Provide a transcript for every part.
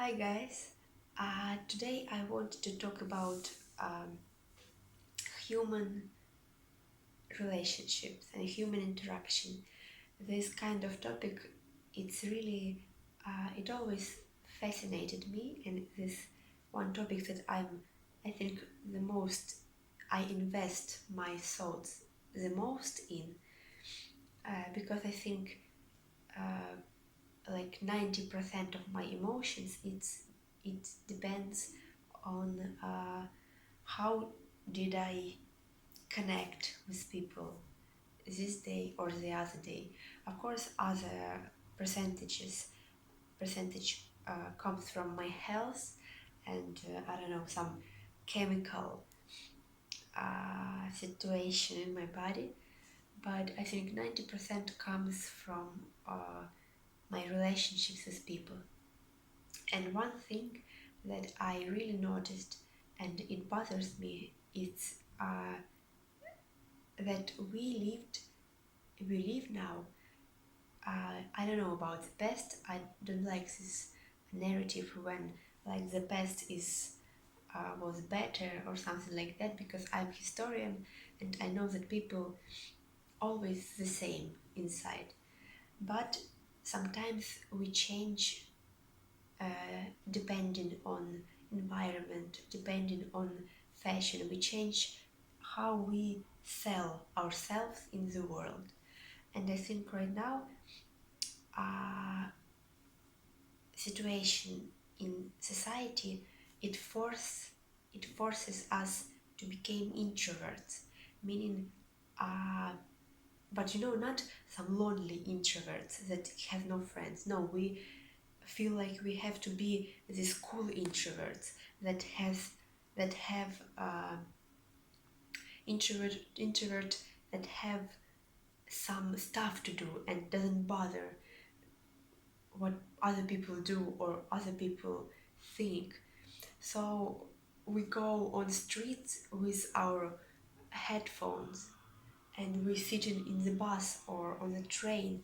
Hi guys. Today I want to talk about human relationships and human interaction. This kind of topic, it's really, it always fascinated me, and this one topic that I think, the most, I invest my thoughts the most in, because I think like 90% of my emotions, it depends on how did I connect with people this day or the other day. Of course, other percentages percentage comes from my health and I don't know, some chemical situation in my body. But I think 90% comes from my relationships with people. And one thing that I really noticed, and it bothers me, is that we live now. I don't know about the past. I don't like this narrative when like the past is was better or something like that, because I'm historian and I know that people always the same inside. But sometimes we change depending on environment, depending on fashion. We change how we sell ourselves in the world. And I think right now, uh, situation in society, it forces us to become introverts, meaning, uh, but not some lonely introverts that have no friends. No, we feel like we have to be these cool introverts that have introvert that have some stuff to do and doesn't bother what other people do or other people think. So we go on streets with our headphones and we're sitting in the bus or on the train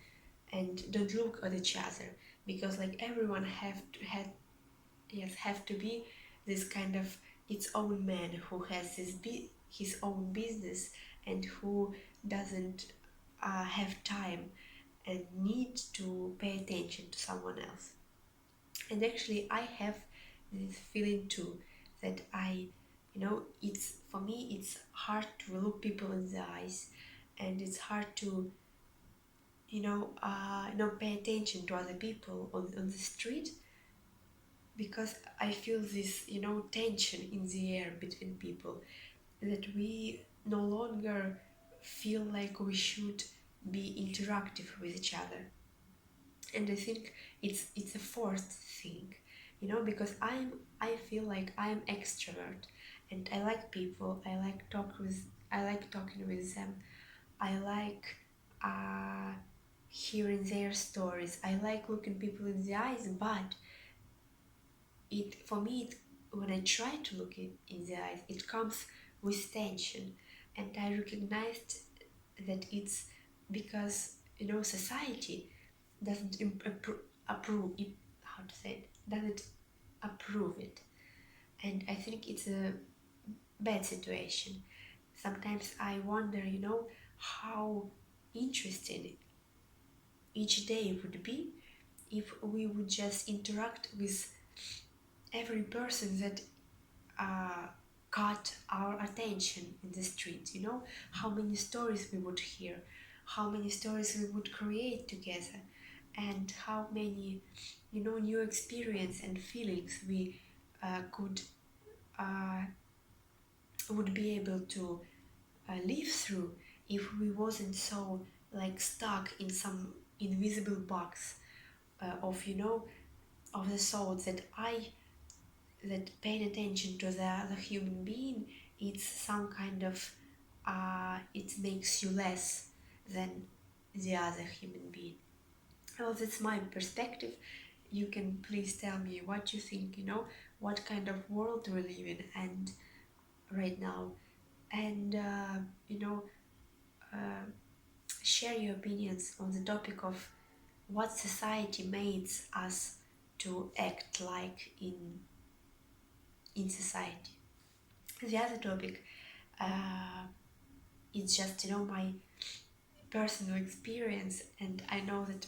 and don't look at each other, because like everyone have to be this kind of its own man who has his own business and who doesn't have time and need to pay attention to someone else. And actually, I have this feeling too, that it's for me, it's hard to look people in the eyes, and it's hard to, pay attention to other people on the street, because I feel this, tension in the air between people, that we no longer feel like we should be interactive with each other. And I think it's a forced thing, because I feel like I'm extrovert and I like people. I like talking with them. I like uh, hearing their stories. I like looking people in the eyes, but it for me it, when I try to look it in the eyes, it comes with tension, and I recognized that it's because society doesn't approve it, how to say it, doesn't approve it. And I think it's a bad situation. Sometimes I wonder, how interesting each day would be if we would just interact with every person that uh, caught our attention in the street. How many stories we would hear, how many stories we would create together, and how many new experience and feelings we could would be able to live through if we wasn't so like stuck in some invisible box of of the thoughts that I that paying attention to the other human being, it's some kind of it makes you less than the other human being. Well, that's my perspective. You can please tell me what you think, what kind of world we live in and right now, and uh, share your opinions on the topic of what society makes us to act like in society. The other topic is just my personal experience, and I know that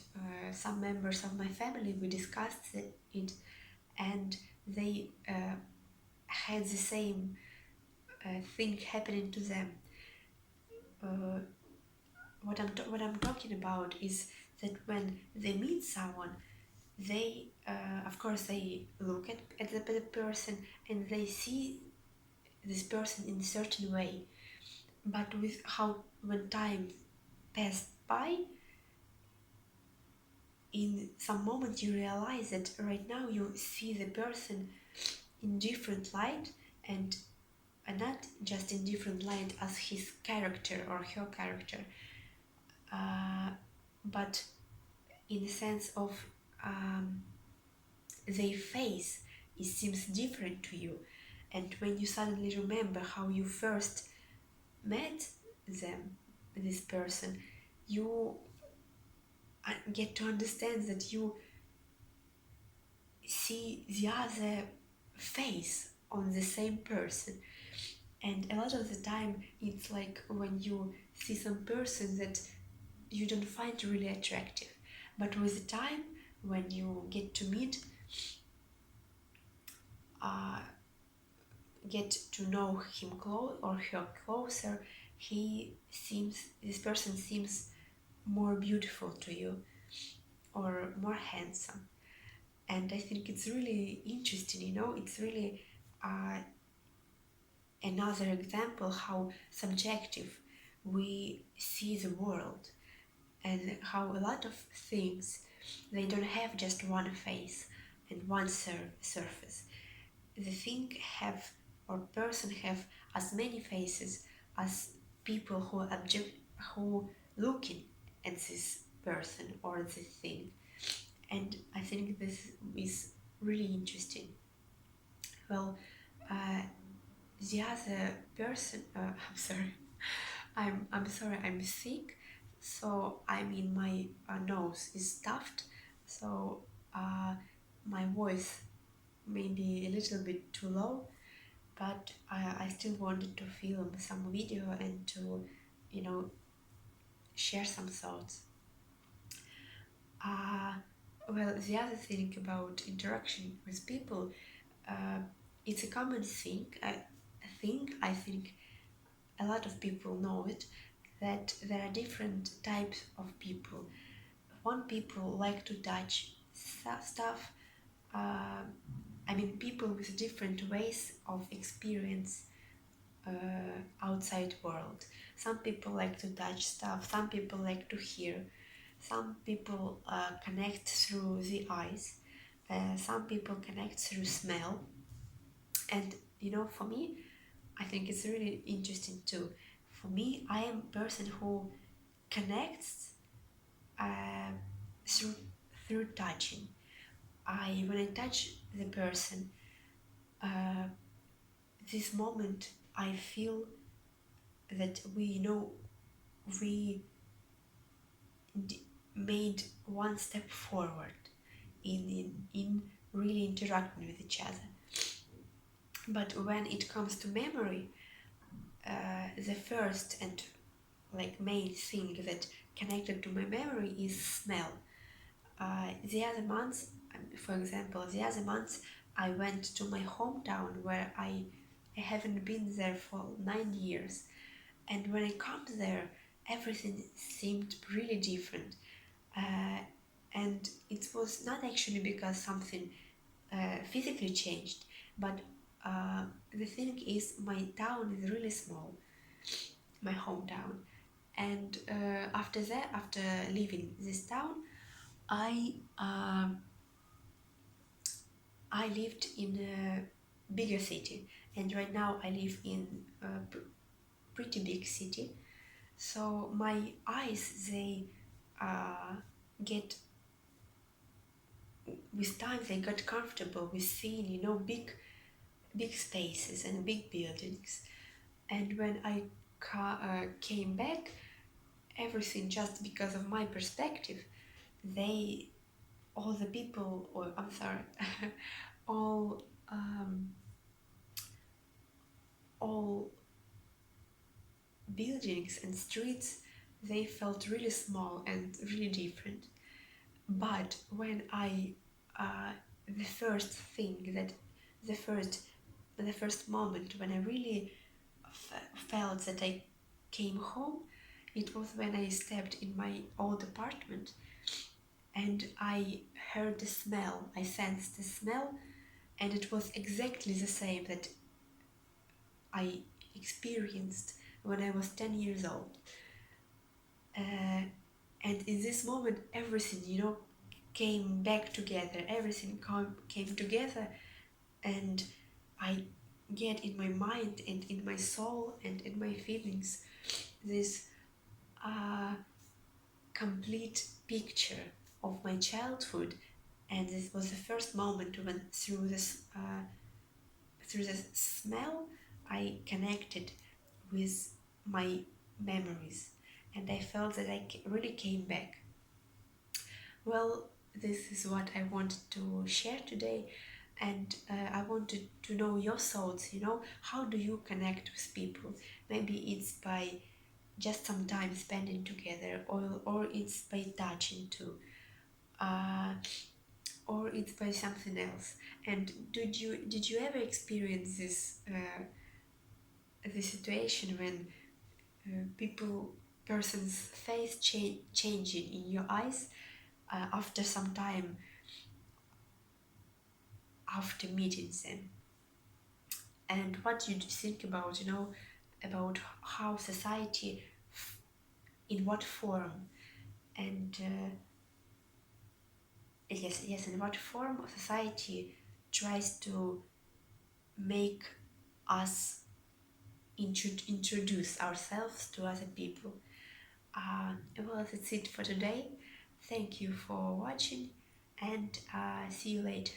some members of my family, we discussed it, and they had the same thing happening to them. Uh, what I'm talking about is that when they meet someone, they of course they look at the person and they see this person in a certain way, but with how when time passed by, in some moment you realize that right now you see the person in different light, and not just in different light as his character or her character, uh, but in the sense of um, their face, it seems different to you. And when you suddenly remember how you first met this person, you get to understand that you see the other face on the same person. And a lot of the time it's like when you see some person that you don't find really attractive, but with the time, when you get to meet, uh, get to know him or her closer, this person seems more beautiful to you or more handsome. And I think it's really interesting, it's really uh, another example how subjective we see the world, and how a lot of things, they don't have just one face and one surface. The thing have or person have as many faces as people who looking at this person or this thing. And I think this is really interesting. Well, uh, the other person, I'm sorry, I'm sorry, I'm sick, so I mean my nose is stuffed, so my voice may be a little bit too low, but I still wanted to film some video and to, you know, share some thoughts. Uh, well, the other thing about interaction with people, uh, it's a common thing. I think a lot of people know it, that there are different types of people. One people like to touch stuff. Uh, I mean, people with different ways of experience outside world. Some people like to touch stuff. Some people like to hear. Some people connect through the eyes. Some people connect through smell. And for me, I think it's really interesting too. For me, I am a person who connects uh, through touching. When I touch the person, uh, this moment I feel that we made one step forward in really interacting with each other. But when it comes to memory, the first and main thing that connected to my memory is smell. The other month, for example, I went to my hometown where I haven't been there for 9 years, and when I come there, everything seemed really different. Uh, and it was not actually because something physically changed, but the thing is, my town is really small, my hometown. And after leaving this town, I I lived in a bigger city, and right now I live in a pretty big city. So my eyes, they uh, get with time they got comfortable with seeing big spaces and big buildings. And when I came back, everything, just because of my perspective, they all the people, or I'm sorry, all um, all buildings and streets, they felt really small and really different. But when the first thing that the first the first moment when I really felt that I came home, it was when I stepped in my old apartment and I heard the smell. I sensed the smell, and it was exactly the same that I experienced when I was 10 years old. And in this moment, everything, came back together. Everything came together, and I get in my mind and in my soul and in my feelings this uh, complete picture of my childhood. And this was the first moment when through this smell I connected with my memories, and I felt that really came back. Well, this is what I wanted to share today, and I wanted to know your thoughts. How do you connect with people? Maybe it's by just some time spending together, or it's by touching too, uh, or it's by something else. And did you ever experience this situation when people person's face changing in your eyes after some time after meeting them? And what do you think about about how society, in what form, and yes, in what form of society tries to make us introduce ourselves to other people? Well, that's it for today. Thank you for watching, and see you later.